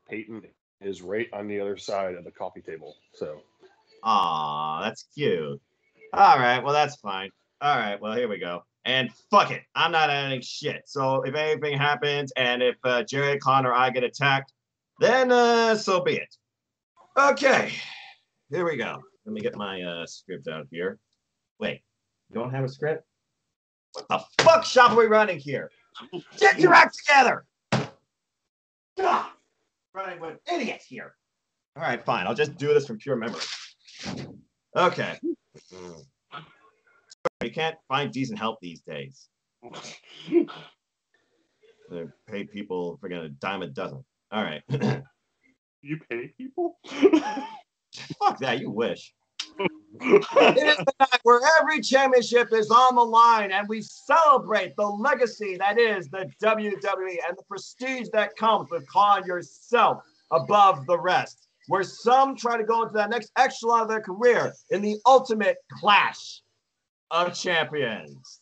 Peyton is right on the other side of the coffee table. So. Aw, that's cute. All right, well, that's fine. All right, well, here we go. And fuck it, I'm not editing shit. So if anything happens and if Jerry, Con, or I get attacked, then so be it. Okay, here we go. Let me get my script out here. Wait, you don't have a script? What the fuck shop are we running here? Get your act together! God, running with idiots here. All right, fine. I'll just do this from pure memory. Okay. You can't find decent help these days. They pay people for a dime a dozen. All right. You pay people? Fuck that, you wish. It is the night where every championship is on the line and we celebrate the legacy that is the WWE and the prestige that comes with calling yourself above the rest. Where some try to go into that next echelon of their career in the ultimate clash of champions.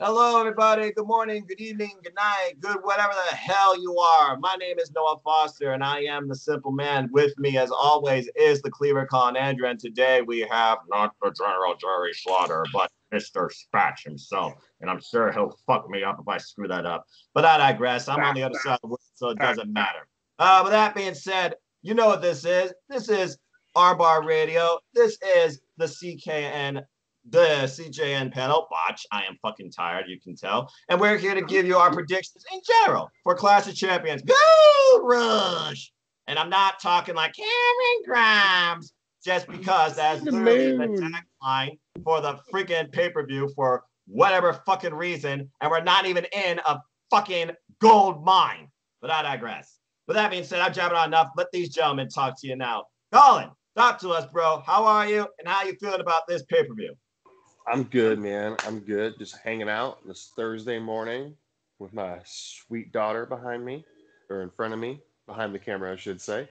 Hello, everybody. Good morning, good evening, good night, good whatever the hell you are. My name is Noah Foster, and I am the Simple Man. With me, as always, is the Cleaver Con Andrew, and today we have not the General Jerry Slaughter, but Mr. Spatch himself. And I'm sure he'll fuck me up if I screw that up. But I digress. I'm on the other side of the world, so it doesn't matter. With that being said, you know what this is. This is R-Bar Radio. This is the CJN panel. Watch, I am fucking tired, you can tell. And we're here to give you our predictions in general for Clash of Champions. Go Rush! And I'm not talking like Cameron Grimes, just because that's literally the tagline for the freaking pay-per-view for whatever fucking reason, and we're not even in a fucking gold mine. But I digress. With that being said, I'm jabbing on enough. Let these gentlemen talk to you now. Colin, talk to us, bro. How are you, and how you feeling about this pay-per-view? I'm good, man. I'm good. Just hanging out this Thursday morning with my sweet daughter behind me, or in front of me, behind the camera, I should say.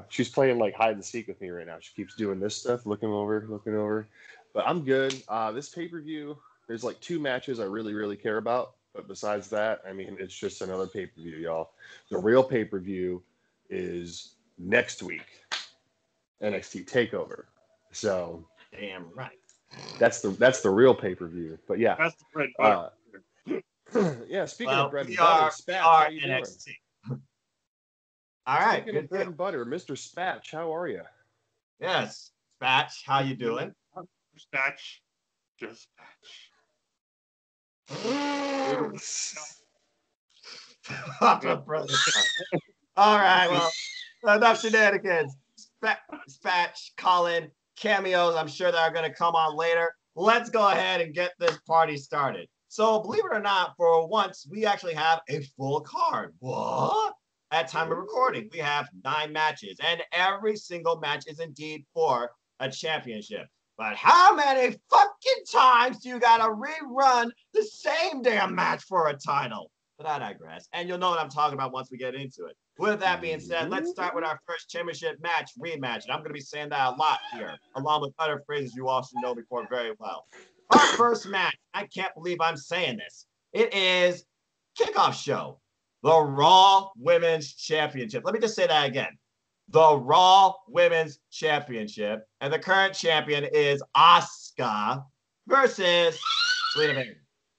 She's playing like hide and seek with me right now. She keeps doing this stuff, looking over. But I'm good. This pay-per-view, there's like 2 matches I really, really care about. But besides that, I mean, it's just another pay-per-view, y'all. The real pay-per-view is next week, NXT TakeOver. So, damn right. That's the real pay-per-view. But yeah. That's the bread butter. Yeah, speaking of bread and butter, Spatch, how you NXT. doing? All right. Speaking of bread and butter, Mr. Spatch, how are you? Yes. Spatch, how you doing? Spatch. Just Spatch. All right, well, enough shenanigans. Spatch, Colin, cameos, I'm sure that are going to come on later. Let's go ahead and get this party started. So, believe it or not, for once, we actually have a full card. What? At time of recording, we have 9 matches, and every single match is indeed for a championship. But how many fucking times do you gotta rerun the same damn match for a title? But I digress. And you'll know what I'm talking about once we get into it. With that being said, let's start with our first championship match rematch. And I'm going to be saying that a lot here, along with other phrases you all should know before very well. Our first match, I can't believe I'm saying this. It is kickoff show, the Raw Women's Championship. Let me just say that again. The Raw Women's Championship. And the current champion is Asuka versus Zelina Vega.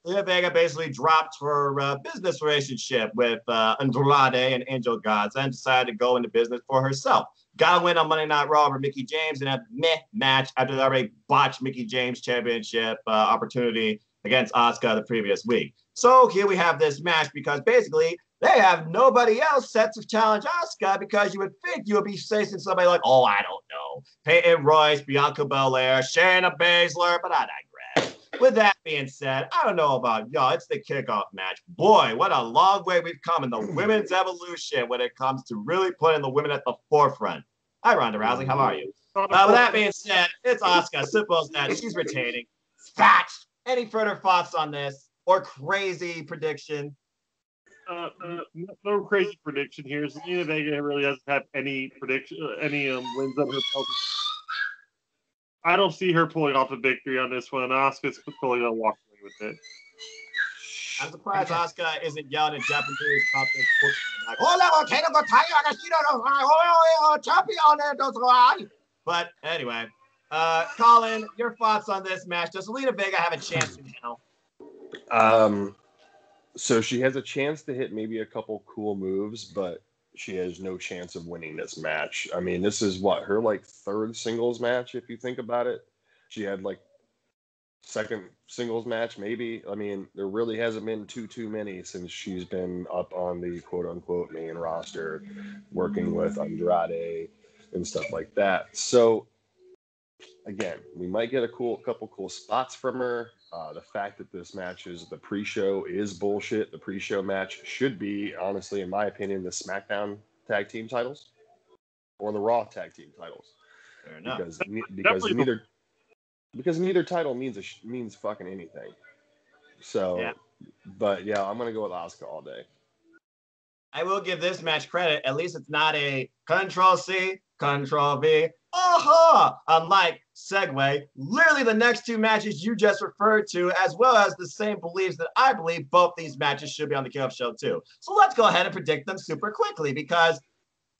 Zelina Vega basically dropped her business relationship with Andrade and Angel Gaza and decided to go into business for herself. Got to win on Monday Night Raw over Mickie James in a meh match after they already botched Mickie James championship opportunity against Asuka the previous week. So here we have this match because basically they have nobody else set to challenge Asuka because you would think you would be facing somebody like, oh, I don't know, Peyton Royce, Bianca Belair, Shayna Baszler, but I digress. With that being said, I don't know about y'all. It's the kickoff match. Boy, what a long way we've come in the women's evolution when it comes to really putting the women at the forefront. Hi, Ronda Rousey. How are you? With that being said, it's Asuka. Simple as that. She's retaining. Facts. Any further thoughts on this or crazy prediction? No crazy prediction here. Zelina Vega really doesn't have any prediction, any wins on her belt. I don't see her pulling off a victory on this one. Asuka's clearly gonna walk away with it. I'm surprised Asuka isn't yelling in Japanese about this. Like, oh, champion. But anyway, Colin, your thoughts on this match? Does Zelina Vega have a chance now? So she has a chance to hit maybe a couple cool moves, but she has no chance of winning this match. I mean, this is what, her like third singles match, if you think about it. She had like second singles match, maybe. I mean, there really hasn't been too many since she's been up on the quote unquote main roster, working with Andrade and stuff like that. So again, we might get a couple cool spots from her. The fact that this match is the pre-show is bullshit. The pre-show match should be, honestly, in my opinion, the SmackDown tag team titles or the Raw tag team titles. Fair enough. Because neither title means fucking anything. So, yeah. But yeah, I'm gonna go with Asuka all day. I will give this match credit. At least it's not a Control-C, Control-V. Aha! Unlike Segway, literally the next two matches you just referred to, as well as the same beliefs that I believe both these matches should be on the Kickoff Show too. So let's go ahead and predict them super quickly because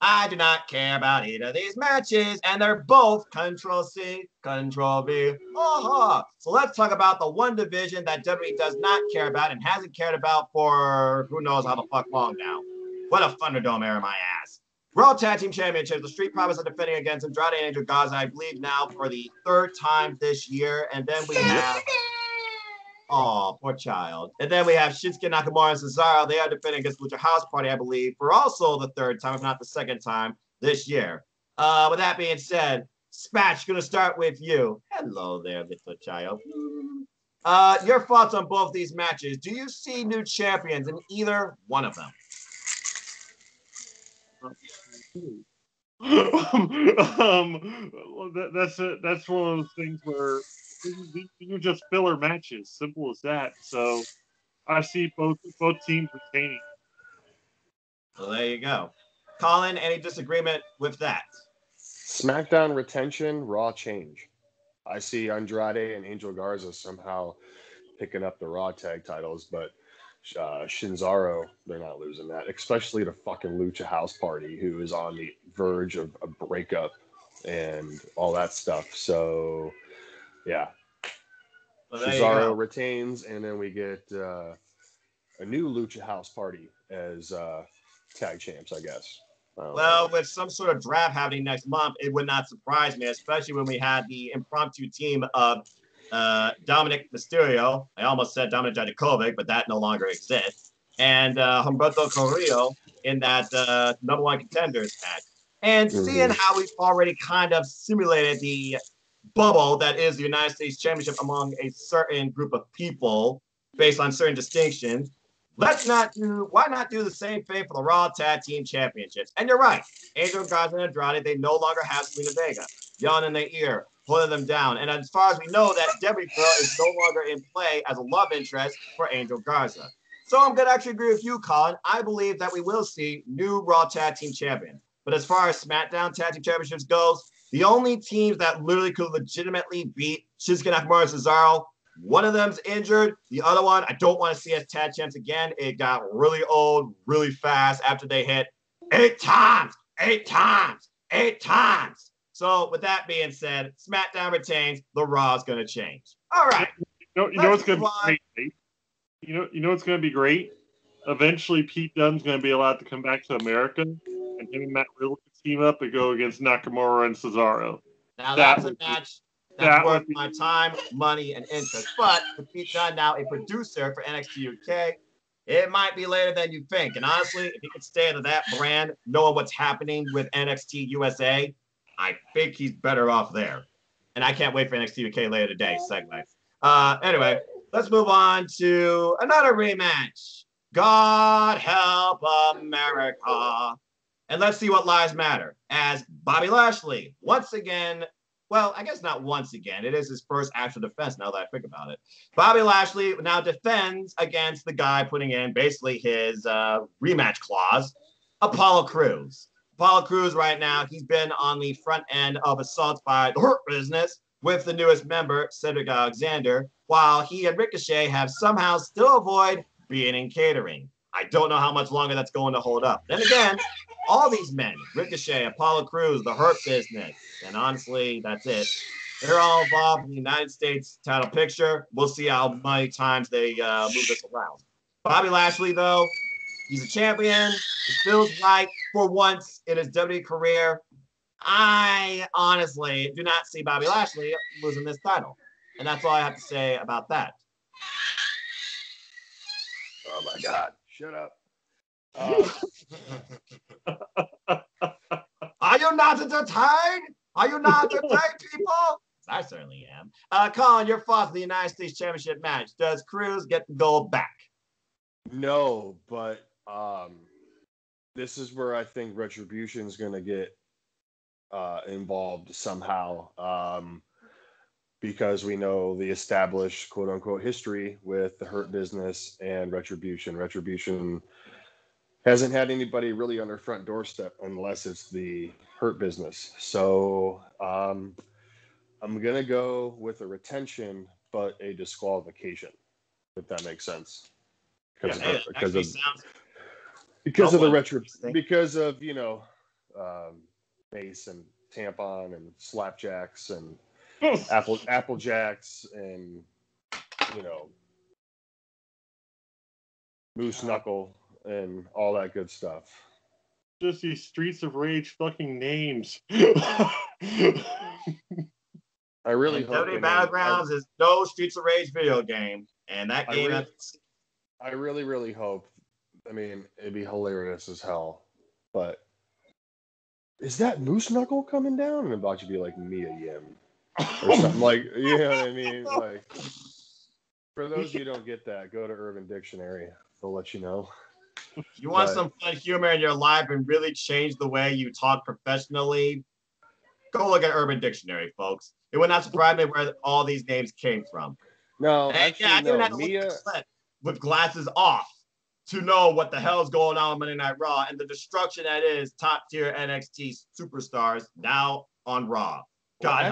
I do not care about either of these matches, and they're both Control-C, Control-V. Aha! So let's talk about the one division that WWE does not care about and hasn't cared about for who knows how the fuck long now. What a Thunderdome era, my ass. Raw Tag Team Championships. The Street Profits are defending against Andrade and Angel Garza, I believe now for the third time this year. And then we have, oh, poor child. And then we have Shinsuke Nakamura and Cesaro. They are defending against Lucha House Party, I believe, for also the third time, if not the second time this year. With that being said, Spatch, going to start with you. Hello there, little child. Your thoughts on both these matches. Do you see new champions in either one of them? That's one of those things where these are just filler matches, simple as that. So I see both teams retaining. Well, there you go. Colin, any disagreement with that? SmackDown retention, Raw change. I see Andrade and Angel Garza somehow picking up the Raw tag titles, but Shinzaro, they're not losing that, especially to fucking Lucha House Party, who is on the verge of a breakup and all that stuff. So, yeah. Well, Shinzaro retains, and then we get a new Lucha House Party as tag champs, I guess. Well, with some sort of draft happening next month, it would not surprise me, especially when we had the impromptu team of Dominic Mysterio. I almost said Dominic Dijakovic, but that no longer exists. And Humberto Carrillo in that number one contenders match. And seeing how we've already kind of simulated the bubble that is the United States Championship among a certain group of people based on certain distinctions, why not do the same thing for the Raw Tag Team Championships? And you're right. Angel Garza and Andrade, they no longer have Zelina Vega. Yelling in their ear, pulling them down. And as far as we know, that Debbie Girl is no longer in play as a love interest for Angel Garza. So I'm going to actually agree with you, Colin. I believe that we will see new Raw Tag Team Champions. But as far as SmackDown Tag Team Championships goes, the only teams that literally could legitimately beat Shinsuke Nakamura and Cesaro, one of them's injured. The other one, I don't want to see as tag champs again. It got really old, really fast after they hit 8 times. So with that being said, SmackDown retains. The Raw is going to change. All right. You know what's going to be great? You know what's going to be great? Eventually, Pete Dunne's going to be allowed to come back to America, and him and Matt Riddle can team up and go against Nakamura and Cesaro. Now that's a match that's worth my time, money, and interest. But with Pete Dunne now a producer for NXT UK, it might be later than you think. And honestly, if he could stay under that brand, knowing what's happening with NXT USA, I think he's better off there. And I can't wait for NXT UK later today, segment. Anyway, let's move on to another rematch. God help America. And let's see what lives matter. As Bobby Lashley, once again, well, I guess not once again. It is his first actual defense now that I think about it. Bobby Lashley now defends against the guy putting in basically his rematch clause, Apollo Crews. Apollo Crews right now, he's been on the front end of assaults by the Hurt Business with the newest member, Cedric Alexander, while he and Ricochet have somehow still avoided being in catering. I don't know how much longer that's going to hold up. Then again, all these men, Ricochet, Apollo Crews, the Hurt Business, and honestly, that's it. They're all involved in the United States title picture. We'll see how many times they move this around. Bobby Lashley, though, he's a champion. It feels right for once in his WWE career. I honestly do not see Bobby Lashley losing this title. And that's all I have to say about that. Oh my God! Shut up. Are you not entertained? Are you not entertained, people? I certainly am. Colin, your thoughts on the United States Championship match. Does Crews get the gold back? No, but this is where I think Retribution is going to get involved somehow, because we know the established quote unquote history with the Hurt Business and Retribution. Retribution hasn't had anybody really on their front doorstep unless it's the Hurt Business. So I'm going to go with a retention, but a disqualification, if that makes sense. Because of you know, Mace and Tampon and Slapjacks and Apple Jacks and, you know, Moose Knuckle and all that good stuff. Just these Streets of Rage fucking names. I really hope WWE Battlegrounds is no Streets of Rage video game, and that game. I really hope. I mean, it'd be hilarious as hell, but is that Moose Knuckle coming down? And about to be like Mia Yim or something like, you know what I mean? Like, for those of you who don't get that, go to Urban Dictionary. They'll let you know. You want some fun humor in your life and really change the way you talk professionally? Go look at Urban Dictionary, folks. It would not surprise me where all these names came from. No, actually, I didn't have to Mia look with glasses off to know what the hell's going on Monday Night Raw and the destruction that is top tier NXT superstars now on Raw. God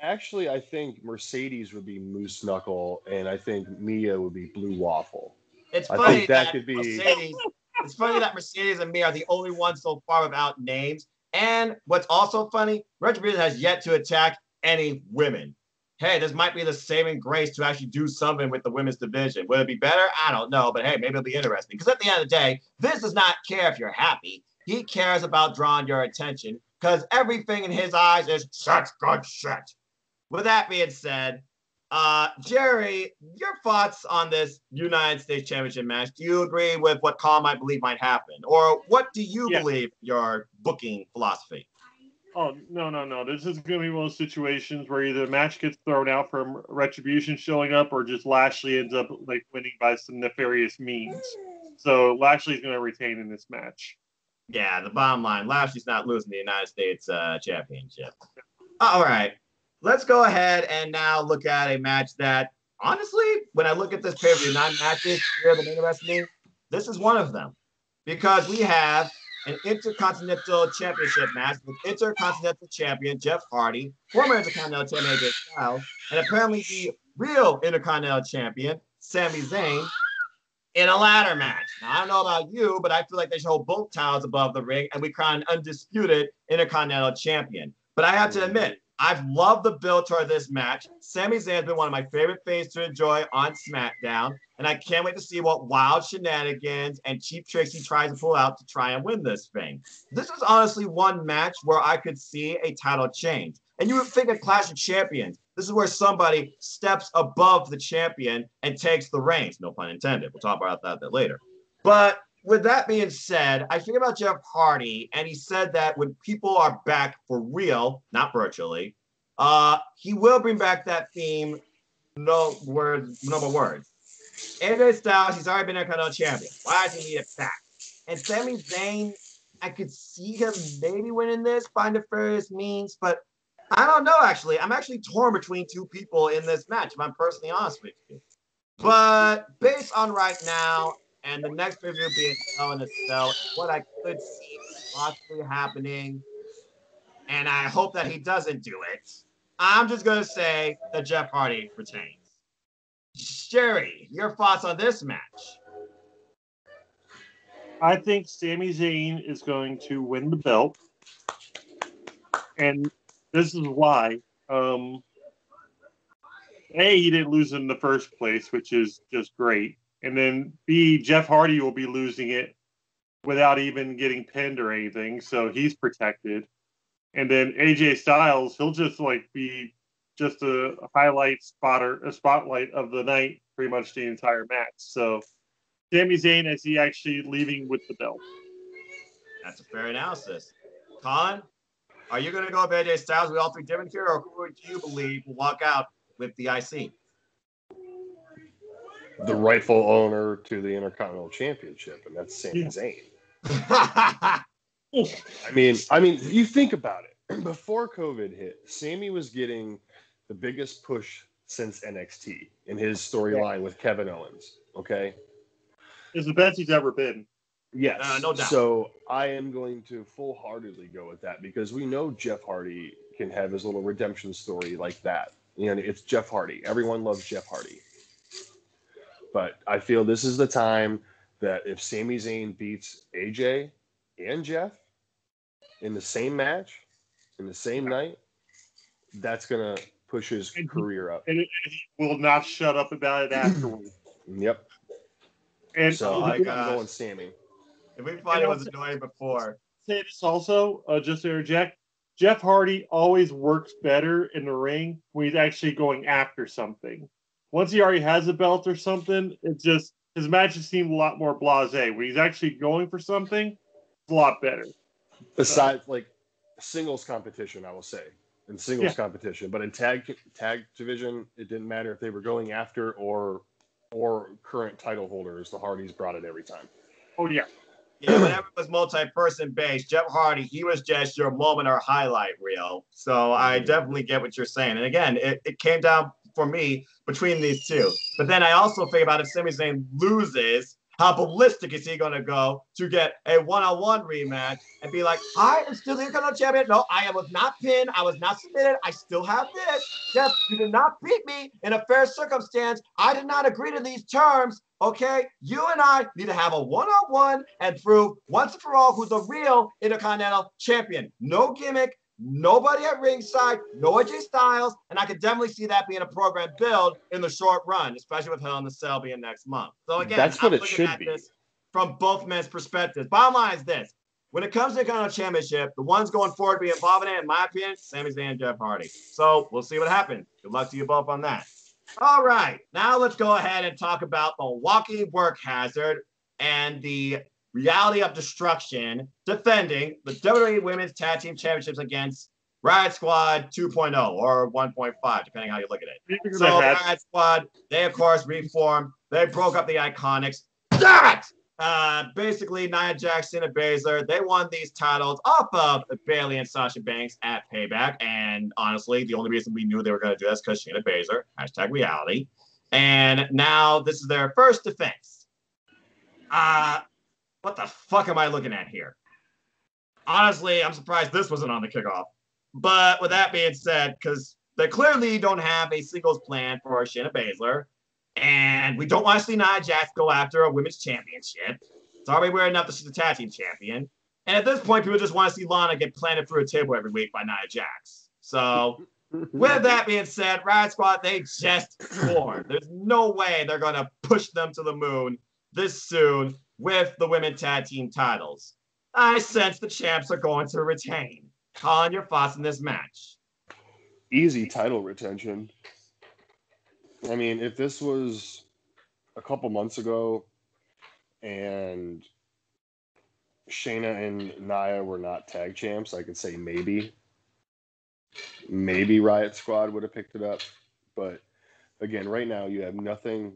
actually, I think Mercedes would be Moose Knuckle, and I think Mia would be Blue Waffle. It's funny that Mercedes. It's funny that Mercedes and Mia are the only ones so far without names. And what's also funny, Retribution has yet to attack any women. Hey, this might be the saving grace to actually do something with the women's division. Will it be better? I don't know, but hey, maybe it'll be interesting. Because at the end of the day, Vince does not care if you're happy. He cares about drawing your attention because everything in his eyes is such good shit. With that being said, Jerry, your thoughts on this United States Championship match? Do you agree with what Colin might believe might happen? Or what do you believe your booking philosophy? Oh, no. This is going to be one of those situations where either the match gets thrown out from Retribution showing up or just Lashley ends up like winning by some nefarious means. So Lashley's going to retain in this match. Yeah, the bottom line, Lashley's not losing the United States Championship. All right. Let's go ahead and now look at a match that, honestly, when I look at this pay-per-view, 9 matches here that interest me, this is one of them. Because we have an Intercontinental Championship match with Intercontinental Champion Jeff Hardy, former Intercontinental Champion AJ Styles, and apparently the real Intercontinental Champion, Sami Zayn, in a ladder match. Now, I don't know about you, but I feel like they should hold both towels above the ring and we crown an undisputed Intercontinental Champion. But I have to admit, I've loved the build toward this match. Sami Zayn has been one of my favorite faces to enjoy on SmackDown, and I can't wait to see what wild shenanigans and cheap tricks he tries to pull out to try and win this thing. This is honestly one match where I could see a title change. And you would think a Clash of Champions, this is where somebody steps above the champion and takes the reins. No pun intended. We'll talk about that later. But with that being said, I think about Jeff Hardy, and he said that when people are back for real, not virtually, he will bring back that theme, no more words. AJ Styles, he's already been Intercontinental Champion. Why does he need it back? And Sami Zayn, I could see him maybe winning this by nefarious means, but I don't know, actually. I'm actually torn between two people in this match, if I'm personally honest with you. But based on right now, and the next review being Hell in a Cell, what I could see possibly happening, and I hope that he doesn't do it, I'm just going to say that Jeff Hardy retains. Jerry, your thoughts on this match? I think Sami Zayn is going to win the belt. And this is why. A, he didn't lose in the first place, which is just great. And then B, Jeff Hardy will be losing it without even getting pinned or anything, so he's protected. And then AJ Styles, he'll just be just a spotlight of the night, pretty much the entire match. So Sami Zayn, is he actually leaving with the belt? That's a fair analysis. Colin, are you going to go with AJ Styles with all three different here, or who do you believe will walk out with the IC? The rightful owner to the Intercontinental Championship, and that's Sami Zayn. I mean, you think about it. Before COVID hit, Sami was getting the biggest push since NXT in his storyline with Kevin Owens. Okay, it's the best he's ever been. Yes, no doubt. So I am going to full-heartedly go with that because we know Jeff Hardy can have his little redemption story like that. It's Jeff Hardy. Everyone loves Jeff Hardy. But I feel this is the time that if Sami Zayn beats AJ and Jeff in the same match, in the same night, that's going to push his career up. And he will not shut up about it afterwards. Yep. And so I'm going Sami. If we find it was annoying before. Say this also, just to interject, Jeff Hardy always works better in the ring when he's actually going after something. Once he already has a belt or something, it's just his matches seem a lot more blasé. When he's actually going for something, it's a lot better. Besides, singles competition, I will say, in singles competition, but in tag division, it didn't matter if they were going after or current title holders. The Hardys brought it every time. Oh yeah. Yeah, whenever it was multi-person based, Jeff Hardy, he was just your moment or highlight reel. So I definitely get what you're saying. And again, it came down for me between these two. But then I also think about if Sami Zayn loses, how ballistic is he going to go to get a one-on-one rematch and be like, I am still the Intercontinental Champion. No, I was not pinned. I was not submitted. I still have this. Jeff, you did not beat me in a fair circumstance. I did not agree to these terms. Okay, you and I need to have a one-on-one and prove once and for all who's the real Intercontinental Champion. No gimmick, nobody at ringside, no AJ Styles, and I could definitely see that being a program build in the short run, especially with Hell in the Cell being next month. So again, that's what it should be. This from both men's perspectives. Bottom line is this. When it comes to the Intercontinental Championship, the ones going forward to be involved in it, in my opinion, Sami Zayn and Jeff Hardy. So we'll see what happens. Good luck to you both on that. All right, now let's go ahead and talk about the walking work hazard and the reality of destruction defending the WWE Women's Tag Team Championships against Riot Squad 2.0 or 1.5, depending how you look at it. So Riot Squad, they of course reformed. They broke up the Iconics. Damn it! Basically, Nia Jax, Shayna Baszler, they won these titles off of Bayley and Sasha Banks at Payback. And honestly, the only reason we knew they were going to do this because Shayna Baszler, #reality. And now this is their first defense. What the fuck am I looking at here? Honestly, I'm surprised this wasn't on the kickoff. But with that being said, because they clearly don't have a singles plan for Shayna Baszler, and we don't want to see Nia Jax go after a women's championship. It's already weird enough that she's a tag team champion. And at this point, people just want to see Lana get planted through a table every week by Nia Jax. So with that being said, Riot Squad, they just formed. There's no way they're going to push them to the moon this soon with the women tag team titles. I sense the champs are going to retain. Colin, your thoughts on this match? Easy title retention. I mean, if this was a couple months ago and Shayna and Nia were not tag champs, I could say maybe Riot Squad would have picked it up. But again, right now you have nothing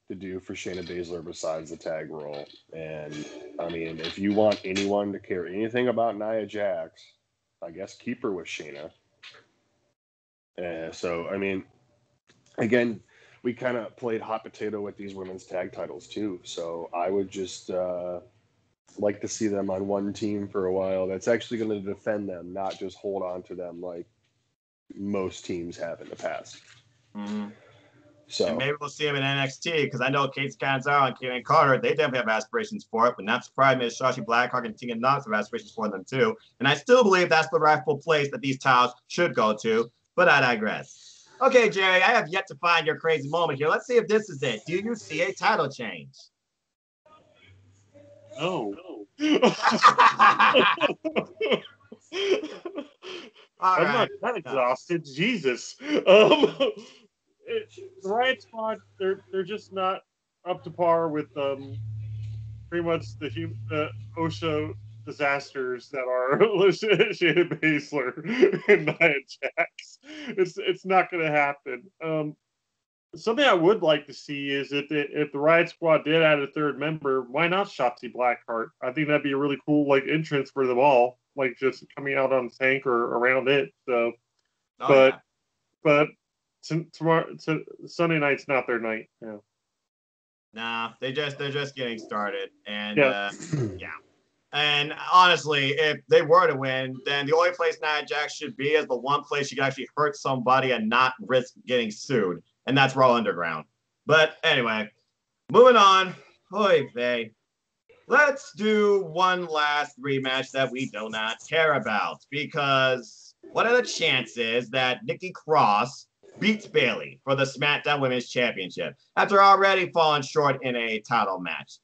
to do for Shayna Baszler besides the tag role. And I mean, if you want anyone to care anything about Nia Jax, I guess keep her with Shayna. So, I mean, again, we kind of played hot potato with these women's tag titles too. So I would just like to see them on one team for a while that's actually going to defend them, not just hold on to them like most teams have in the past. Mm-hmm. And maybe we'll see him in NXT because I know Kate Catanzaro and Kaden Carter, they definitely have aspirations for it, but not surprised me that Shotzi Blackheart and Tegan Knox have aspirations for them too. And I still believe that's the rightful place that these titles should go to, but I digress. Okay, Jerry, I have yet to find your crazy moment here. Let's see if this is it. Do you see a title change? No. I'm not that exhausted. Jesus. The Riot Squad, they're just not up to par with pretty much the OSHA disasters that are Shayna Baszler and Nia Jax. It's not going to happen. Something I would like to see is if the Riot Squad did add a third member, why not Shotzi Blackheart? I think that'd be a really cool entrance for them all, just coming out on the tank or around it. So, but tomorrow, Sunday night's not their night. Yeah. Nah, they're just getting started, and yeah. And honestly, if they were to win, then the only place Nia Jax should be is the one place she could actually hurt somebody and not risk getting sued, and that's Raw Underground. But anyway, moving on. Hoy vey. Let's do one last rematch that we do not care about, because what are the chances that Nikki Cross beats Bayley for the SmackDown Women's Championship after already falling short in a title match?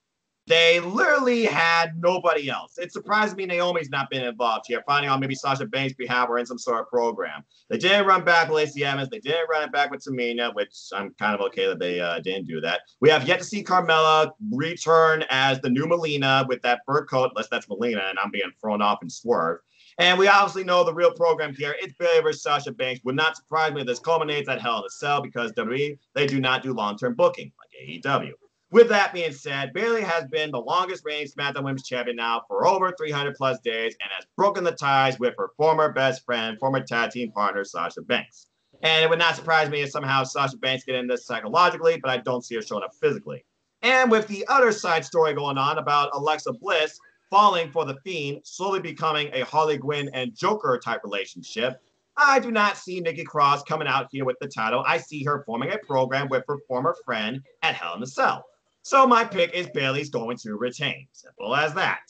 They literally had nobody else. It surprised me Naomi's not been involved here, finding out maybe Sasha Banks' behalf or in some sort of program. They didn't run back with Lacey Evans. They didn't run it back with Tamina, which I'm kind of okay that they didn't do that. We have yet to see Carmella return as the new Melina with that fur coat, unless that's Melina and I'm being thrown off and swerved. And we obviously know the real program here. It's Bayley versus Sasha Banks. Would not surprise me if this culminates at Hell in a Cell because WWE, they do not do long-term booking like AEW. With that being said, Bayley has been the longest reigning SmackDown Women's Champion now for over 300 plus days and has broken the ties with her former best friend, former tag team partner, Sasha Banks. And it would not surprise me if somehow Sasha Banks get in this psychologically, but I don't see her showing up physically. And with the other side story going on about Alexa Bliss falling for the Fiend, slowly becoming a Harley Quinn and Joker type relationship, I do not see Nikki Cross coming out here with the title. I see her forming a program with her former friend at Hell in a Cell. So my pick is Bayley's going to retain. Simple as that.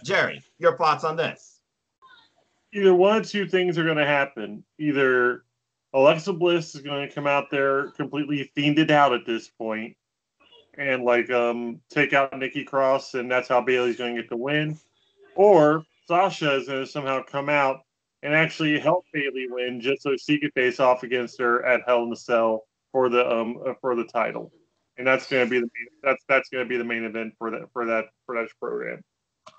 Jerry, your thoughts on this? Either one of two things are going to happen. Either Alexa Bliss is going to come out there completely fiended out at this point and take out Nikki Cross, and that's how Bayley's going to get the win. Or Sasha is going to somehow come out and actually help Bayley win just so she could face off against her at Hell in a Cell for the title. And that's going to be the main event for that program.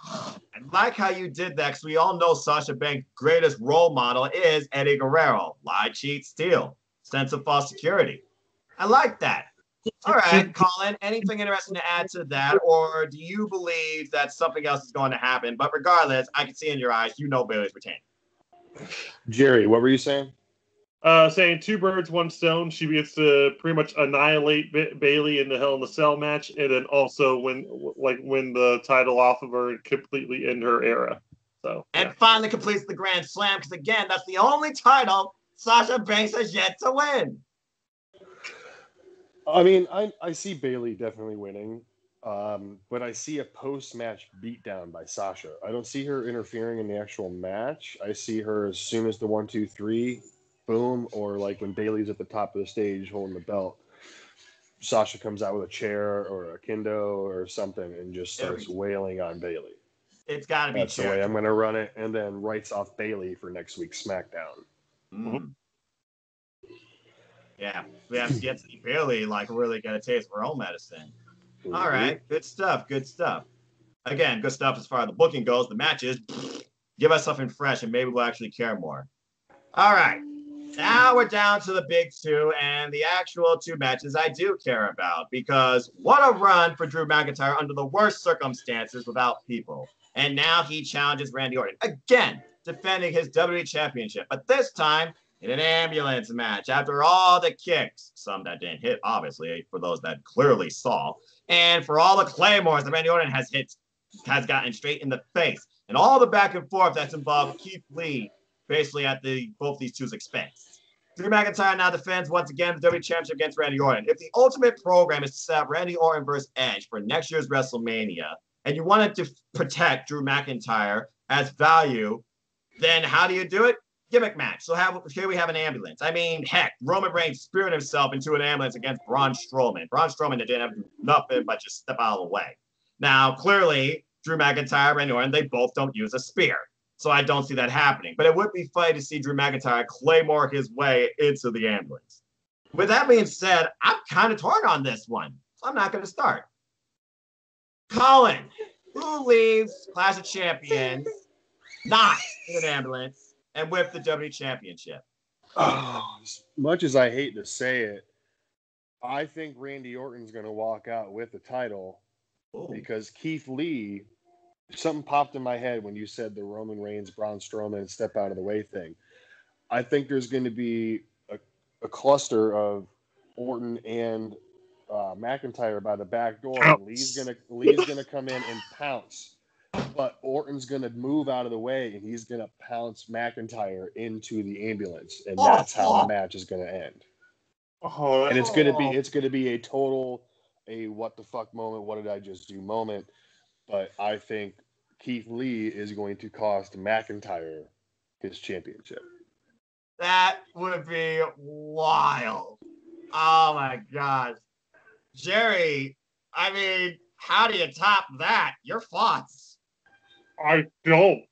I like how you did that because we all know Sasha Banks' greatest role model is Eddie Guerrero. Lie, cheat, steal. Sense of false security. I like that. All right, Colin, anything interesting to add to that? Or do you believe that something else is going to happen? But regardless, I can see in your eyes, you know Bayley's retaining. Jerry, what were you saying? Saying two birds, one stone. She gets to pretty much annihilate Bayley in the Hell in a Cell match, and then also win the title off of her and completely end her era. So and finally completes the Grand Slam because again, that's the only title Sasha Banks has yet to win. I mean, I see Bayley definitely winning, but I see a post-match beatdown by Sasha. I don't see her interfering in the actual match. I see her as soon as the 1, 2, 3. Boom, or when Bayley's at the top of the stage holding the belt, Sasha comes out with a chair or a kendo or something and just starts wailing on Bayley. It's got to be. That's the way I'm going to run it, and then writes off Bayley for next week's SmackDown. Mm. Yeah, we have yet to see Bayley really get a taste of her own medicine. Mm-hmm. All right, good stuff. Again, good stuff as far as the booking goes. The matches, give us something fresh, and maybe we'll actually care more. All right. Now we're down to the big two and the actual two matches I do care about because what a run for Drew McIntyre under the worst circumstances without people. And now he challenges Randy Orton again, defending his WWE Championship, but this time in an ambulance match after all the kicks, some that didn't hit, obviously, for those that clearly saw, and for all the claymores that Randy Orton has gotten straight in the face, and all the back and forth that's involved Keith Lee basically at both these two's expense. Drew McIntyre now defends once again the WWE Championship against Randy Orton. If the ultimate program is to set up Randy Orton versus Edge for next year's WrestleMania, and you wanted to protect Drew McIntyre as value, then how do you do it? Gimmick match. So here we have an ambulance. I mean, heck, Roman Reigns speared himself into an ambulance against Braun Strowman. Braun Strowman didn't have to do nothing but just step out of the way. Now, clearly, Drew McIntyre, Randy Orton, they both don't use a spear. So I don't see that happening. But it would be funny to see Drew McIntyre claymore his way into the ambulance. With that being said, I'm kind of torn on this one. So I'm not going to start. Colin, who leaves Clash of Champions not in an ambulance and with the WWE Championship? As much as I hate to say it, I think Randy Orton's going to walk out with the title. Ooh. Because Keith Lee, something popped in my head when you said the Roman Reigns, Braun Strowman step out of the way thing. I think there's going to be a cluster of Orton and McIntyre by the back door. And Lee's gonna come in and pounce, but Orton's gonna move out of the way and he's gonna pounce McIntyre into the ambulance, and that's how the match is gonna end. And it's gonna be a total what the fuck moment. What did I just do moment? But I think Keith Lee is going to cost McIntyre his championship. That would be wild. Oh my gosh. Jerry, I mean, how do you top that? Your thoughts? I don't.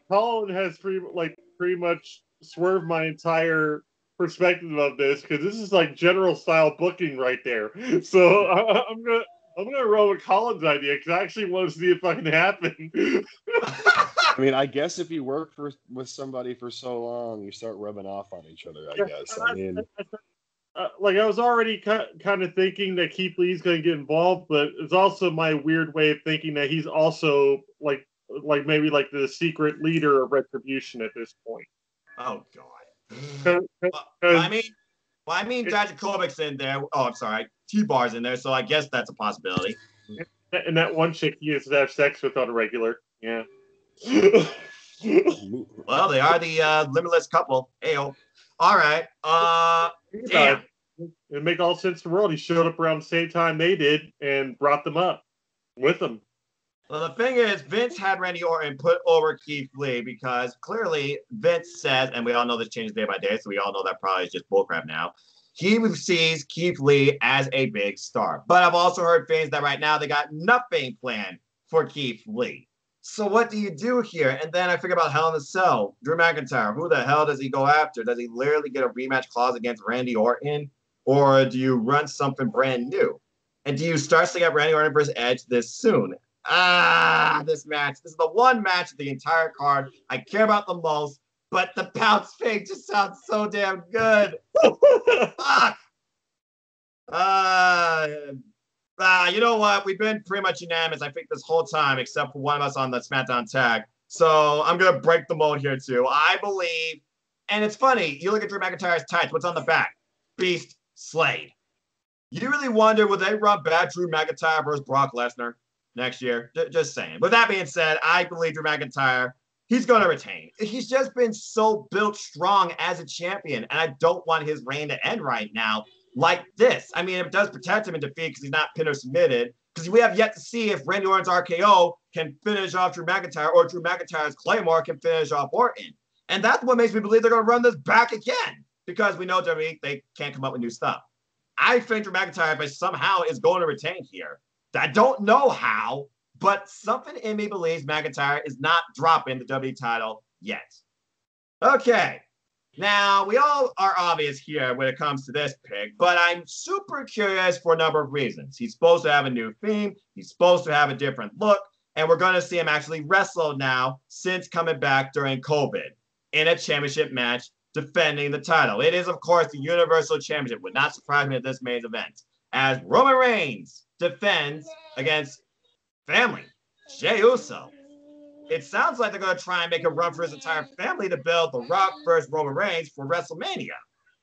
Colin has pretty much swerved my entire perspective of this, because this is like general style booking right there. So I'm gonna roll with Colin's idea, because I actually want to see if I can happen. I mean, I guess if you work with somebody for so long, you start rubbing off on each other. I guess. I mean, I was already kind of thinking that Keith Lee's going to get involved, but it's also my weird way of thinking that he's also like maybe like the secret leader of Retribution at this point. Oh God. I mean, Dijakovic's in there. Oh, I'm sorry, T-Bar's in there, so I guess that's a possibility. And that one chick he used to have sex with on a regular. Yeah. Well, they are the limitless couple. Ayo. All right. Damn. It make all sense in the world. He showed up around the same time they did and brought them up with him. Well, the thing is, Vince had Randy Orton put over Keith Lee because clearly Vince says, and we all know this changes day by day, so we all know that probably is just bullcrap now. He sees Keith Lee as a big star. But I've also heard things that right now they got nothing planned for Keith Lee. So what do you do here? And then I figure about Hell in a Cell, Drew McIntyre. Who the hell does he go after? Does he literally get a rematch clause against Randy Orton? Or do you run something brand new? And do you start setting up Randy Orton versus Edge this soon? This match. This is the one match of the entire card I care about the most, but the pounce fake just sounds so damn good. Fuck. You know what? We've been pretty much unanimous, I think, this whole time, except for one of us on the SmackDown tag. So I'm going to break the mold here, too. I believe, and it's funny, you look at Drew McIntyre's tights, what's on the back? Beast Slade. You really wonder, will they run back Drew McIntyre versus Brock Lesnar next year? Just saying. With that being said, I believe Drew McIntyre, he's going to retain. He's just been so built strong as a champion, and I don't want his reign to end right now like this. I mean, it does protect him in defeat because he's not pin or submitted, because we have yet to see if Randy Orton's RKO can finish off Drew McIntyre or Drew McIntyre's Claymore can finish off Orton. And that's what makes me believe they're going to run this back again, because we know WWE, they can't come up with new stuff. I think Drew McIntyre, if I somehow, is going to retain here. I don't know how, but something in me believes McIntyre is not dropping the WWE title yet. Okay. Now, we all are obvious here when it comes to this pick, but I'm super curious for a number of reasons. He's supposed to have a new theme. He's supposed to have a different look, and we're going to see him actually wrestle now since coming back during COVID in a championship match defending the title. It is, of course, the Universal Championship. Would not surprise me at this main event, as Roman Reigns defends against family, Jey Uso. It sounds like they're going to try and make a run for his entire family to build The Rock versus Roman Reigns for WrestleMania,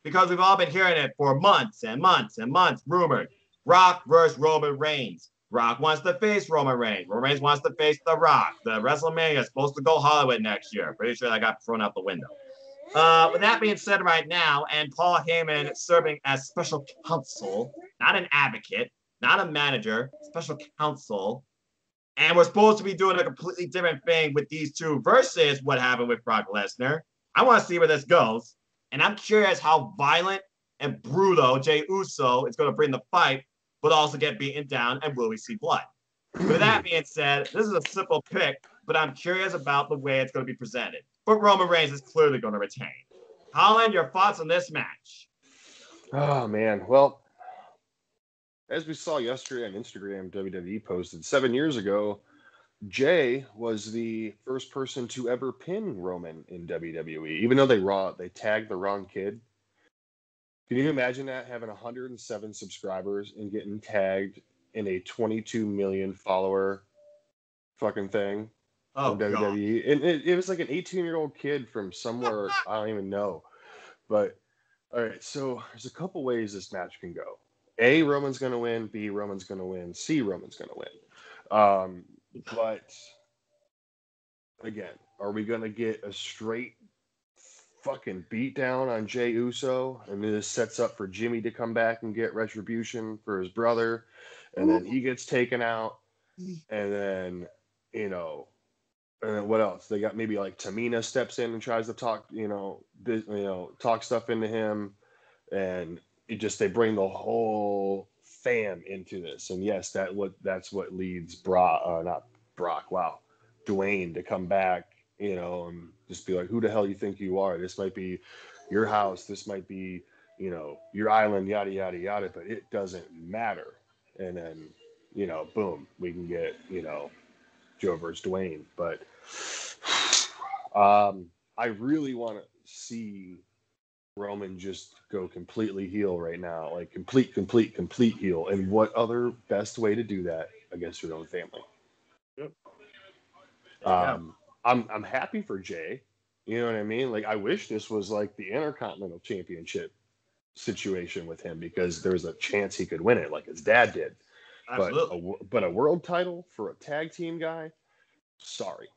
because we've all been hearing it for months and months and months, rumored. Rock versus Roman Reigns. Rock wants to face Roman Reigns. Roman Reigns wants to face The Rock. The WrestleMania is supposed to go Hollywood next year. Pretty sure that got thrown out the window. With that being said right now, and Paul Heyman serving as special counsel, not an advocate, not a manager, special counsel, and we're supposed to be doing a completely different thing with these two versus what happened with Brock Lesnar. I want to see where this goes. And I'm curious how violent and brutal Jey Uso is going to bring the fight, but also get beaten down, and will we see blood? With that being said, this is a simple pick, but I'm curious about the way it's going to be presented. But Roman Reigns is clearly going to retain. Colin, your thoughts on this match? Oh, man. Well, as we saw yesterday on Instagram, WWE posted 7 years ago, Jay was the first person to ever pin Roman in WWE, even though they tagged the wrong kid. Can you imagine that, having 107 subscribers and getting tagged in a 22 million follower fucking thing from WWE? And it was like an 18-year-old kid from somewhere I don't even know. But all right, so there's a couple ways this match can go. A, Roman's going to win. B, Roman's going to win. C, Roman's going to win. But again, are we going to get a straight fucking beat down on Jey Uso, and this sets up for Jimmy to come back and get retribution for his brother, and then he gets taken out, and then and then what else? They got maybe like Tamina steps in and tries to talk talk stuff into him, and they bring the whole fam into this, and yes, that's what leads Dwayne to come back, and just be like, who the hell you think you are? This might be your house. This might be, your island, yada, yada, yada, but it doesn't matter. And then, boom, we can get, Joe versus Dwayne. But I really want to see Roman just go completely heel right now, like complete heel. And what other best way to do that against your own family? Yep. I'm happy for Jay. You know what I mean? Like, I wish this was like the Intercontinental Championship situation with him, because there was a chance he could win it, like his dad did. Absolutely. But a world title for a tag team guy, sorry,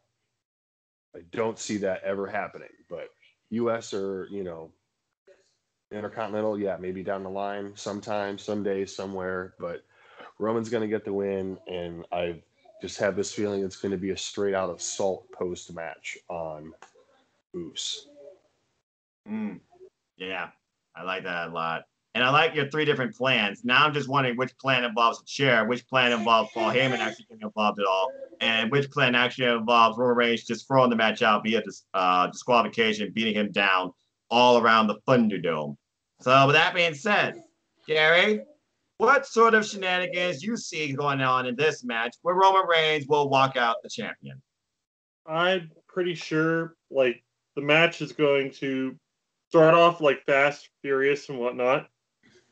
I don't see that ever happening. But U.S. or Intercontinental, yeah, maybe down the line, sometime, someday, somewhere. But Roman's going to get the win, and I just have this feeling it's going to be a straight out assault post match on Uso. Yeah, I like that a lot. And I like your 3 different plans. Now I'm just wondering which plan involves a chair, which plan involves Paul Heyman actually getting involved at all, and which plan actually involves Roman Reigns just throwing the match out via disqualification, beating him down all around the Thunderdome. So with that being said, Gary, what sort of shenanigans you see going on in this match where Roman Reigns will walk out the champion? I'm pretty sure, like, the match is going to start off like fast, furious, and whatnot.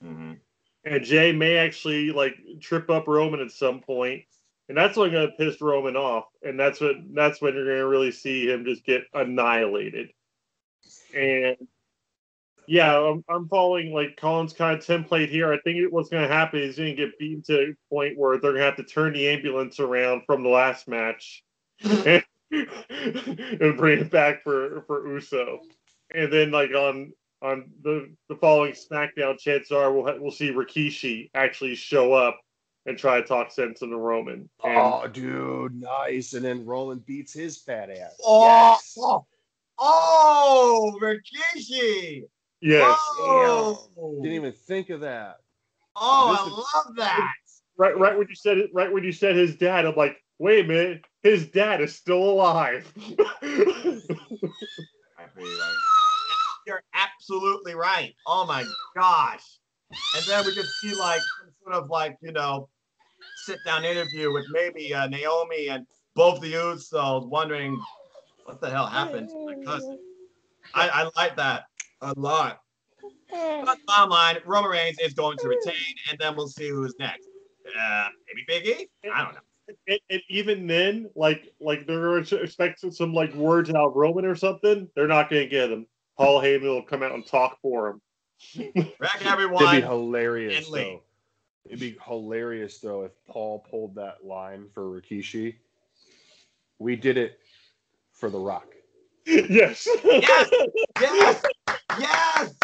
Mm-hmm. And Jay may actually like trip up Roman at some point, and that's what's going to piss Roman off. And that's when you're going to really see him just get annihilated. And yeah, I'm following like Colin's kind of template here. I think what's going to happen is going to get beaten to a point where they're going to have to turn the ambulance around from the last match and bring it back for Uso. And then like on the following SmackDown, chances are we'll see Rikishi actually show up and try to talk sense into Roman. Oh, dude, nice! And then Roman beats his fat ass. Oh, yes. Rikishi! Yes. Didn't even think of that. Oh, I love that. Right when you said it. Right when you said his dad, I'm like, wait a minute, his dad is still alive. You're absolutely right. Oh my gosh. And then we could see like some sort of like, sit down interview with maybe Naomi and both the Usos wondering what the hell happened to my cousin. I like that a lot. But bottom line, Roman Reigns is going to retain, and then we'll see who's next. Maybe Big E? I don't know. And even then, like they're expecting some like words out of Roman or something. They're not going to get them. Paul Heyman will come out and talk for him. Back everyone. It'd be hilarious, though. It'd be hilarious though if Paul pulled that line for Rikishi. We did it for The Rock. Yes. Yes, yes, yes,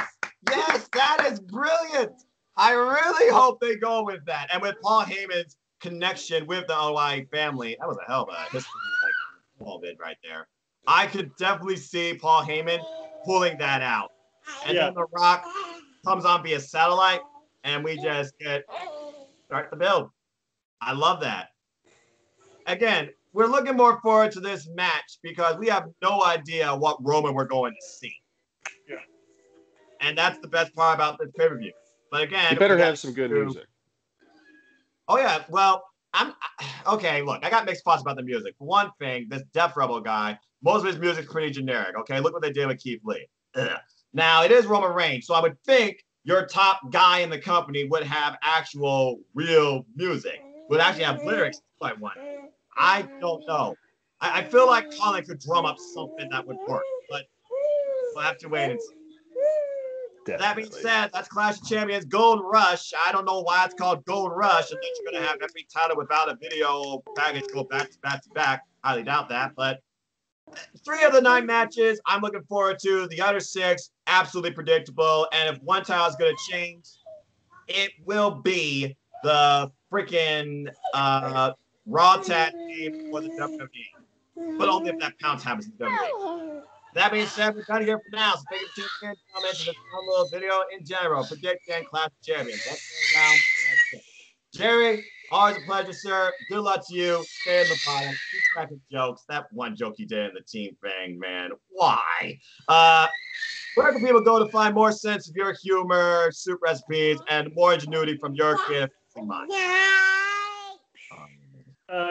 yes. That is brilliant. I really hope they go with that. And with Paul Heyman's connection with the OI family, that was a hell of a history like Paul did right there. I could definitely see Paul Heyman pulling that out. And then The Rock comes on via satellite, and we just start the build. I love that. Again, we're looking more forward to this match because we have no idea what Roman we're going to see. Yeah. And that's the best part about this pay-per-view. But again, you better have some good music. Oh yeah, well, I'm okay. Look, I got mixed thoughts about the music. For one thing, this Def Rebel guy, most of his music's pretty generic. Okay, look what they did with Keith Lee. Ugh. Now it is Roman Reigns, so I would think your top guy in the company would have actual real music, would actually have lyrics I want. I don't know. I feel like Colin could drum up something that would work, but we'll have to wait and see. Definitely. That being said, that's Clash of Champions Gold Rush. I don't know why it's called Gold Rush, and then you're going to have every title without a video package go back to back to back. Highly doubt that, but 3 of the 9 matches I'm looking forward to. The other 6, absolutely predictable. And if one title is going to change, it will be the freaking Raw Tag Team for the WWE. But only if that pounce happens in WWE. That being said, we're done here for now. So thank you for tuning in. Comment to this one little video in general. Prediction Clash of Champions. Let's go down. Jerry, always a pleasure, sir. Good luck to you. Stay in the bottom. Keep cracking jokes. That one joke you did in the team thing, man. Why? Where can people go to find more sense of your humor, soup recipes, and more ingenuity from your creative mind?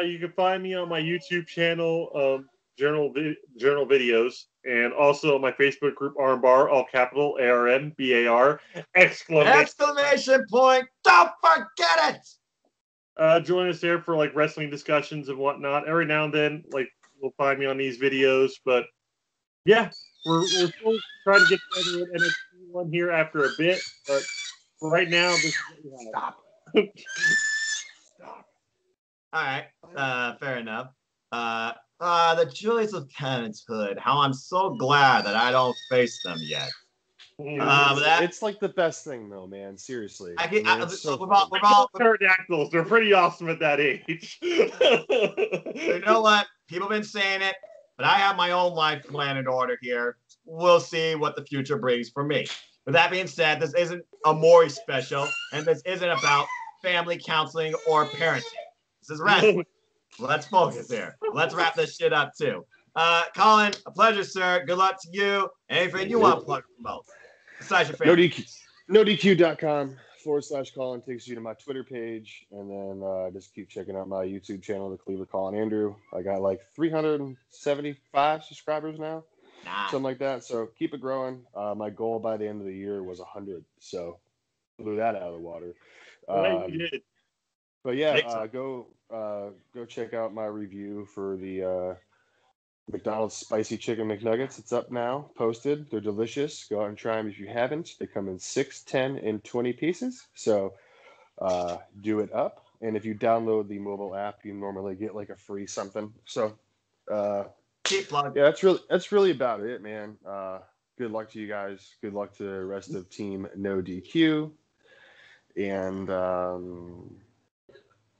You can find me on my YouTube channel, Journal Videos, and also my Facebook group, Armbar, all capital, ARMBAR, exclamation point. Don't forget it! Join us there for like wrestling discussions and whatnot. Every now and then, like, you'll find me on these videos, but yeah, we're still trying to get together with NXT one here after a bit, but for right now, this is what we have. Stop. Stop. All right, fair enough. The Julius of Cannon's Hood. How I'm so glad that I don't face them yet. It's like the best thing, though, man. Seriously. Pterodactyls. They're pretty awesome at that age. You know what? People have been saying it, but I have my own life plan in order here. We'll see what the future brings for me. With that being said, this isn't a Maury special, and this isn't about family counseling or parenting. This is wrestling. Let's focus here. Let's wrap this shit up, too. Colin, a pleasure, sir. Good luck to you. Anything you want to plug promote besides your favorite. NoDQ.com/Colin takes you to my Twitter page, and then just keep checking out my YouTube channel, The Cleveland Colin Andrew. I got like 375 subscribers now, something like that. So keep it growing. My goal by the end of the year was 100, so blew that out of the water. You did. But yeah, go check out my review for the McDonald's Spicy Chicken McNuggets. It's up now, posted. They're delicious. Go out and try them if you haven't. They come in 6, 10, and 20 pieces. So do it up. And if you download the mobile app, you normally get like a free something. So keep plugging. Yeah, that's really about it, man. Good luck to you guys. Good luck to the rest of Team No DQ. And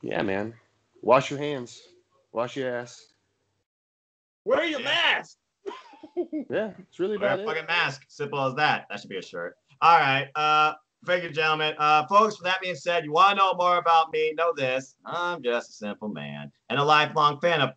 yeah, man. Wash your hands. Wash your ass. Wear your mask. Yeah, it's really Wear about a fucking mask. Simple as that. That should be a shirt. All right. Thank you, gentlemen. Folks, with that being said, you want to know more about me, know this. I'm just a simple man and a lifelong fan of ...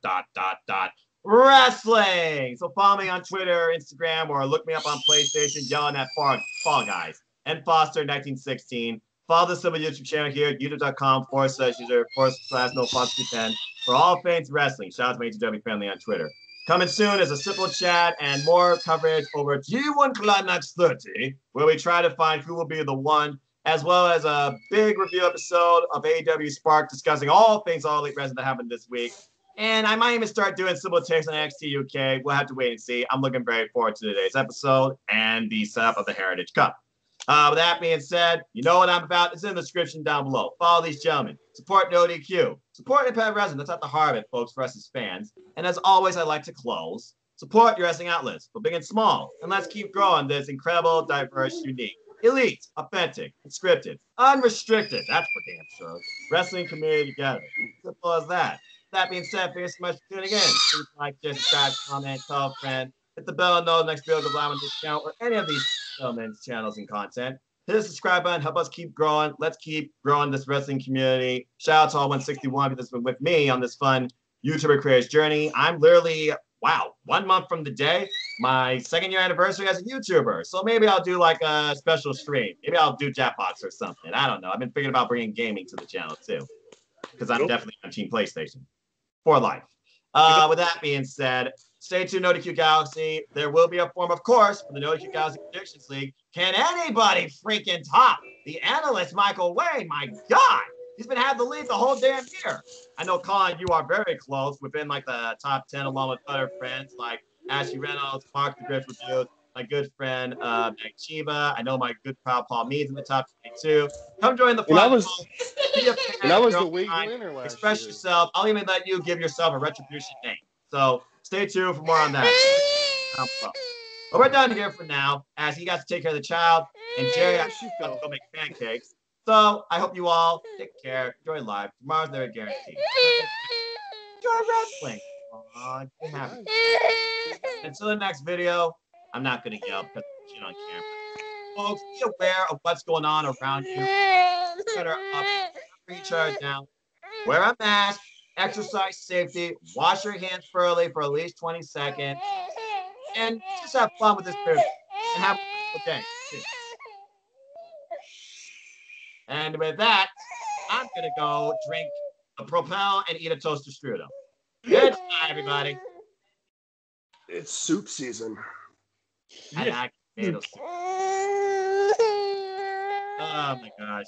wrestling. So follow me on Twitter, Instagram, or look me up on PlayStation, yelling at Fall Guys and Foster1916. Follow the Civil YouTube channel here at youtube.com/user/no-fox10 for all things wrestling. Shout out to my HW family on Twitter. Coming soon is a simple chat and more coverage over G1 Climax 30, where we try to find who will be the one, as well as a big review episode of AEW Spark discussing all things All Elite Wrestling that happened this week. And I might even start doing simple takes on NXT UK. We'll have to wait and see. I'm looking very forward to today's episode and the setup of the Heritage Cup. With that being said, you know what I'm about. It's in the description down below. Follow these gentlemen. Support No DQ. Support independent wrestling. That's at the heart of it, folks, for us as fans. And as always, I like to close. Support your wrestling outlets, for big and small. And let's keep growing this incredible, diverse, unique, elite, authentic, scripted, unrestricted. That's for damn sure. Wrestling community together. Simple as that. That being said, thanks so much for tuning in. Please like, share, subscribe, comment, tell a friend. Hit the bell and know the next video goes live on this channel or any of these gentlemen's channels and content. Hit the subscribe button, help us keep growing. Let's keep growing this wrestling community. Shout out to all 161 that's been with me on this fun YouTuber creators journey. I'm literally, wow, 1 month from the day, my 2nd year anniversary as a YouTuber. So maybe I'll do like a special stream. Maybe I'll do Jackbox or something. I don't know. I've been thinking about bringing gaming to the channel too, because I'm definitely on Team PlayStation for life. With that being said, stay tuned, NoDQ Galaxy. There will be a form, of course, for the NoDQ Galaxy Predictions League. Can anybody freaking top the analyst Michael Wayne? My God, he's been having the lead the whole damn year. I know, Colin, you are very close within like the top 10, along with other friends like Ashley Reynolds, Mark the Griff Reviews, my good friend Meg Chiba. I know my good pal Paul Meads in the top 22. Come join the fun. And I was the week winner last Express year. yourself. I'll even let you give yourself a retribution name. So stay tuned for more on that. But we're done here for now, as he got to take care of the child, and Jerry has to go make pancakes. So I hope you all take care, enjoy life. Tomorrow's never guaranteed. Enjoy wrestling. Aww, be happy. Until the next video, I'm not gonna yell because I'm shit on camera. Folks, be aware of what's going on around you. Better up, recharge down. Wear a mask, exercise safety, wash your hands thoroughly for at least 20 seconds, and just have fun with this period and have a wonderful day. And with that, I'm gonna go drink a Propel and eat a toaster strudel. Good night, everybody. It's soup season. I like tomato soup. Oh my gosh.